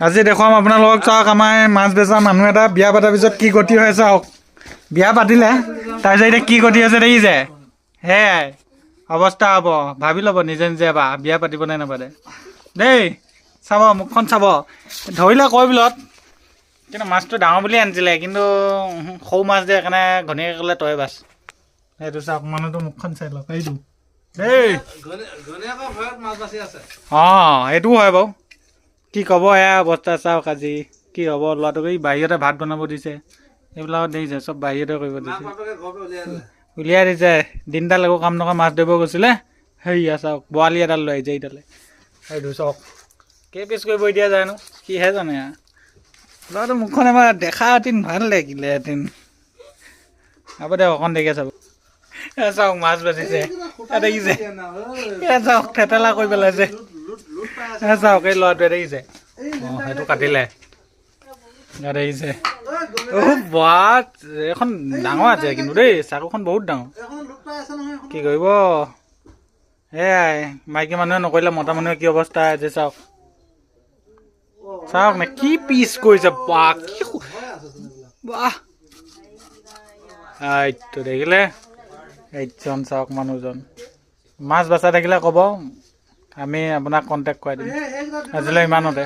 আজি দেখুৱাম আপোনালোকক চাওক আমাৰ মাছ বেচা মানুহ এটা বিয়া পতাৰ পিছত কি গতি হৈ চাওক বিয়া পাতিলে তাৰপিছত এতিয়া কি গতি হৈছে দেখিছে সেয়াই অৱস্থা হ'ব ভাবি ল'ব নিজে নিজে এবাৰ বিয়া পাতিব নে নাপাতে দেই চাব মুখখন চাব ধৰিলে কয় বিলত কিন্তু মাছটো ডাঙৰ বুলি আনিছিলে কিন্তু সৰু মাছ দিয়ে সেইকাৰণে ঘনীয়াকৈ ক'লে তই বাছ সেইটো চাওক মানুহটো মুখখন চাই লওক এইটো দেই অঁ সেইটোও হয় বাৰু কি ক'ব এয়া অৱস্থা চাওক আজি কি হ'ব ল'ৰাটোক এই বাহিৰতে ভাত বনাব দিছে এইবিলাকত দেখিছে চব বাহিৰতে কৰিব দিছে উলিয়াই দিছে দিনডাল একো কাম নকৰা মাছ ধৰিব গৈছিলে সেয়া চাওক বৰালি এডাল লৈ আহিছে এইডালে সেইটো চাওক কেই পিচ কৰিব এতিয়া জানো কিহে জানে ল'ৰাটো মুখখন এবাৰ দেখা হেঁতেন ভাল লাগিলেহেঁতেন হ'ব দে অকণ দেৰিকে চাব চাওক মাছ বাচিছে দেখিছে চাওক থেতেলা কৰি পেলাইছে চাওক এই ল'ৰাটোৱে দেখিছে অঁ সেইটো কাটিলে দেখিছে বাট এখন ডাঙৰ আছে কিন্তু দেই চাকুখন বহুত ডাঙৰ কি কৰিব সেয়াই মাইকী মানুহে নকৰিলে মতা মানুহে কি অৱস্থা আছে চাওক চাওক নে কি পিচ কৰিছে বাহ কি বাহ এইটো দেখিলে এইজন চাওক মানুহজন মাছ বাচা থাকিলে ক'ব আমি আপোনাক কণ্টেক্ট কৰাই দিম আজিলৈ ইমানতে